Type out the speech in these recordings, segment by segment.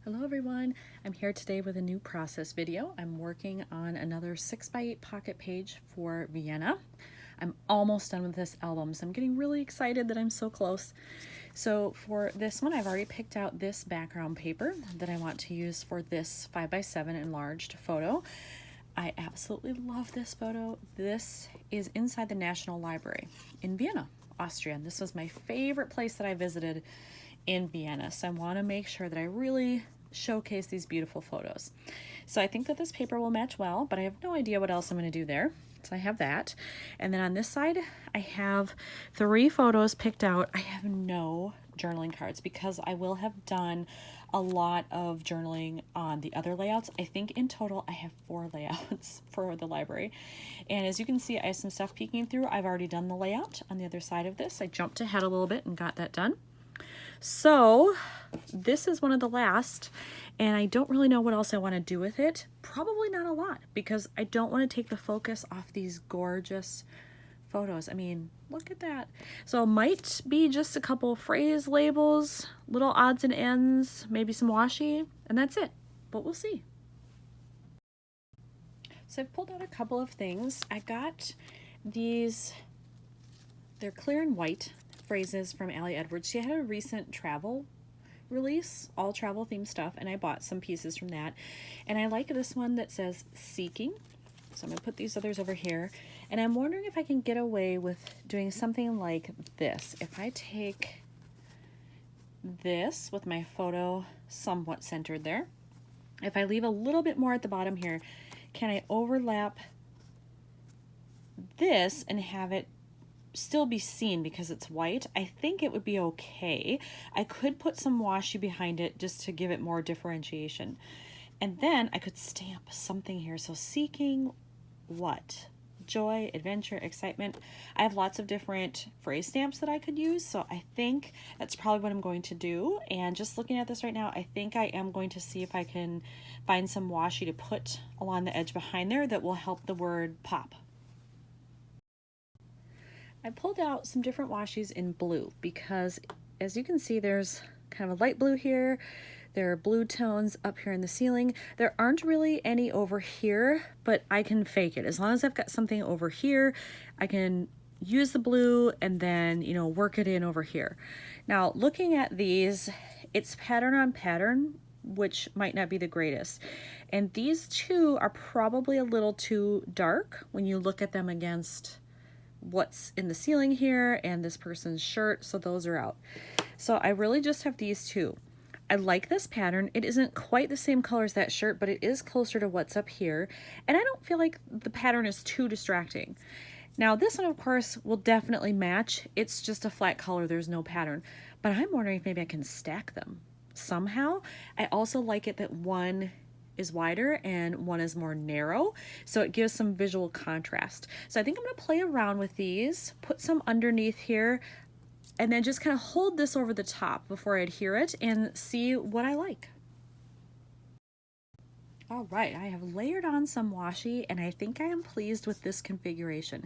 Hello everyone, I'm here today with a new process video. I'm working on another 6x8 pocket page for Vienna. I'm almost done with this album, so I'm getting really excited that I'm so close. So for this one, I've already picked out this background paper that I want to use for this 5x7 enlarged photo. I absolutely love this photo. This is inside the National Library in Vienna, Austria. And this was my favorite place that I visited in Vienna. So I want to make sure that I really showcase these beautiful photos. So I think that this paper will match well, but I have no idea what else I'm going to do there. So I have that. And then on this side, I have 3 photos picked out. I have no journaling cards because I will have done a lot of journaling on the other layouts. I think in total I have 4 layouts for the library. And as you can see, I have some stuff peeking through. I've already done the layout on the other side of this. I jumped ahead a little bit and got that done. So this is one of the last, and I don't really know what else I want to do with it. Probably not a lot, because I don't want to take the focus off these gorgeous photos. I mean, look at that. So it might be just a couple phrase labels, little odds and ends, maybe some washi, and that's it. But we'll see. So I've pulled out a couple of things. I got these, they're clear and white phrases from Ali Edwards. She had a recent travel release, all travel themed stuff, and I bought some pieces from that. And I like this one that says seeking. So I'm gonna put these others over here. And I'm wondering if I can get away with doing something like this. If I take this with my photo somewhat centered there, if I leave a little bit more at the bottom here, can I overlap this and have it still be seen because it's white? I think it would be okay. I could put some washi behind it just to give it more differentiation. And then I could stamp something here. So seeking what? Joy, adventure, excitement. I have lots of different phrase stamps that I could use, so I think that's probably what I'm going to do. And just looking at this right now, I think I am going to see if I can find some washi to put along the edge behind there that will help the word pop. I pulled out some different washis in blue because, as you can see, there's kind of a light blue here. There are blue tones up here in the ceiling. There aren't really any over here, but I can fake it. As long as I've got something over here, I can use the blue and then, you know, work it in over here. Now, looking at these, it's pattern on pattern, which might not be the greatest. And these two are probably a little too dark when you look at them against what's in the ceiling here and this person's shirt, so those are out. So I really just have these two. I like this pattern. It isn't quite the same color as that shirt, but it is closer to what's up here, and I don't feel like the pattern is too distracting. Now this one, of course, will definitely match. It's just a flat color, there's no pattern, but I'm wondering if maybe I can stack them somehow. I also like it that one is wider and one is more narrow, so it gives some visual contrast. So I think I'm going to play around with these, put some underneath here, and then just kind of hold this over the top before I adhere it and see what I like. All right, I have layered on some washi and I think I am pleased with this configuration.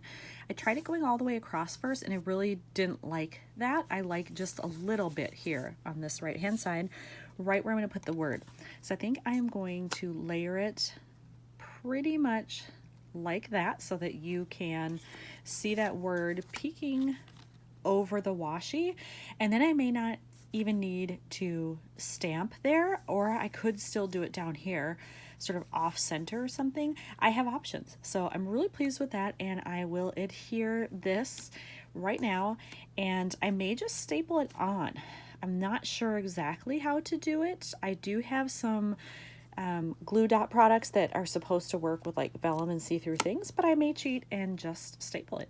I tried it going all the way across first and I really didn't like that. I like just a little bit here on this right hand side, right where I'm going to put the word. So I think I am going to layer it pretty much like that so that you can see that word peeking over the washi. And then I may not even need to stamp there, or I could still do it down here, sort of off center or something. I have options. So I'm really pleased with that, and I will adhere this right now, and I may just staple it on. I'm not sure exactly how to do it. I do have some glue dot products that are supposed to work with like vellum and see-through things, but I may cheat and just staple it.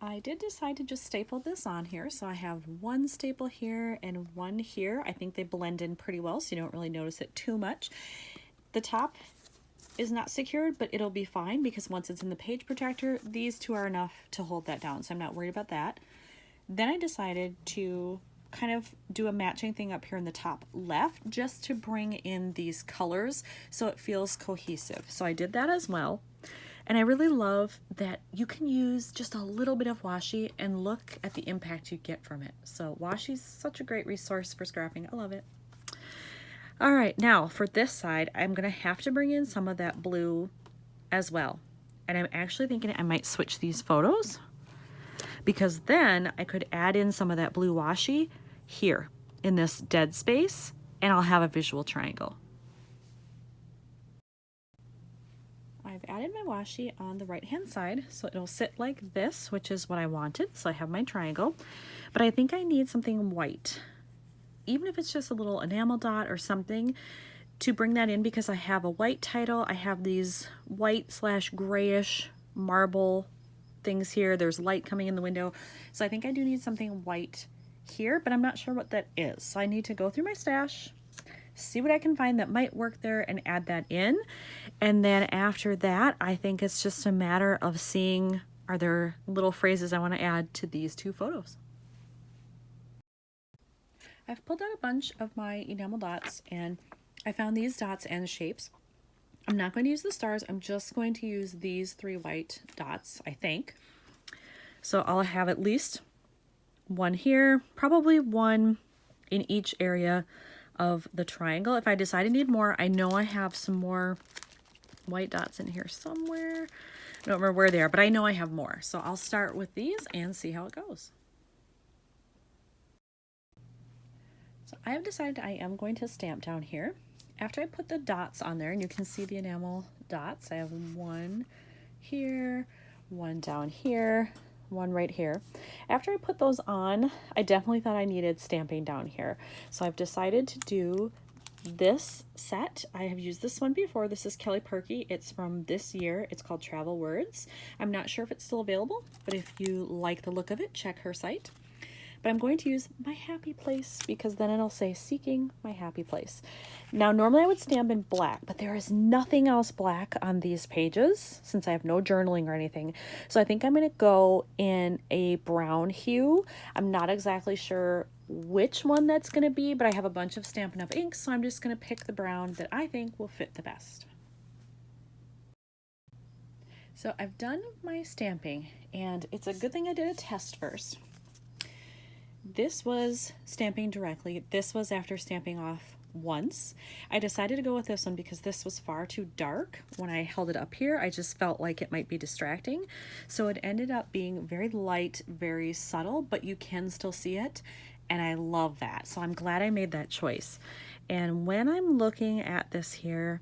I did decide to just staple this on here, so I have one staple here and one here. I think they blend in pretty well, so you don't really notice it too much. The top is not secured, but it'll be fine because once it's in the page protector, these two are enough to hold that down, so I'm not worried about that. Then I decided to kind of do a matching thing up here in the top left just to bring in these colors so it feels cohesive. So I did that as well. And I really love that you can use just a little bit of washi and look at the impact you get from it. So washi is such a great resource for scrapping. I love it. All right, now for this side, I'm gonna have to bring in some of that blue as well. And I'm actually thinking I might switch these photos, because then I could add in some of that blue washi here in this dead space, and I'll have a visual triangle. I've added my washi on the right hand side, so it'll sit like this, which is what I wanted. So I have my triangle, but I think I need something white, even if it's just a little enamel dot or something to bring that in, because I have a white title. I have these white / grayish marble things here. There's light coming in the window. So I think I do need something white here, but I'm not sure what that is. So I need to go through my stash, see what I can find that might work there and add that in. And then after that, I think it's just a matter of seeing, are there little phrases I want to add to these two photos. I've pulled out a bunch of my enamel dots and I found these dots and shapes. I'm not going to use the stars. I'm just going to use these 3 white dots, I think. So I'll have at least one here, probably one in each area of the triangle. If I decide I need more, I know I have some more white dots in here somewhere. I don't remember where they are, but I know I have more. So I'll start with these and see how it goes. So I have decided I am going to stamp down here. After I put the dots on there, and you can see the enamel dots, I have one here, one down here, one right here. After I put those on, I definitely thought I needed stamping down here. So I've decided to do this set. I have used this one before. This is Kelly Perky. It's from this year. It's called Travel Words. I'm not sure if it's still available, but if you like the look of it, check her site. But I'm going to use my happy place, because then it'll say seeking my happy place. Now, normally I would stamp in black, but there is nothing else black on these pages since I have no journaling or anything. So I think I'm going to go in a brown hue. I'm not exactly sure which one that's going to be, but I have a bunch of Stampin' Up! Inks, so I'm just going to pick the brown that I think will fit the best. So I've done my stamping, and it's a good thing I did a test first. This was stamping directly. This was after stamping off once. I decided to go with this one because this was far too dark. When I held it up here, I just felt like it might be distracting. So it ended up being very light, very subtle, but you can still see it. And I love that. So I'm glad I made that choice. And when I'm looking at this here,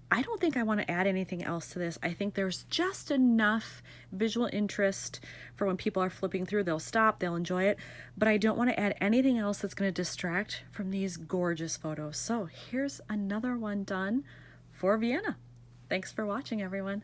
I don't think I want to add anything else to this. I think there's just enough visual interest for when people are flipping through. They'll stop, they'll enjoy it, but I don't want to add anything else that's going to distract from these gorgeous photos. So here's another one done for Vienna. Thanks for watching, everyone.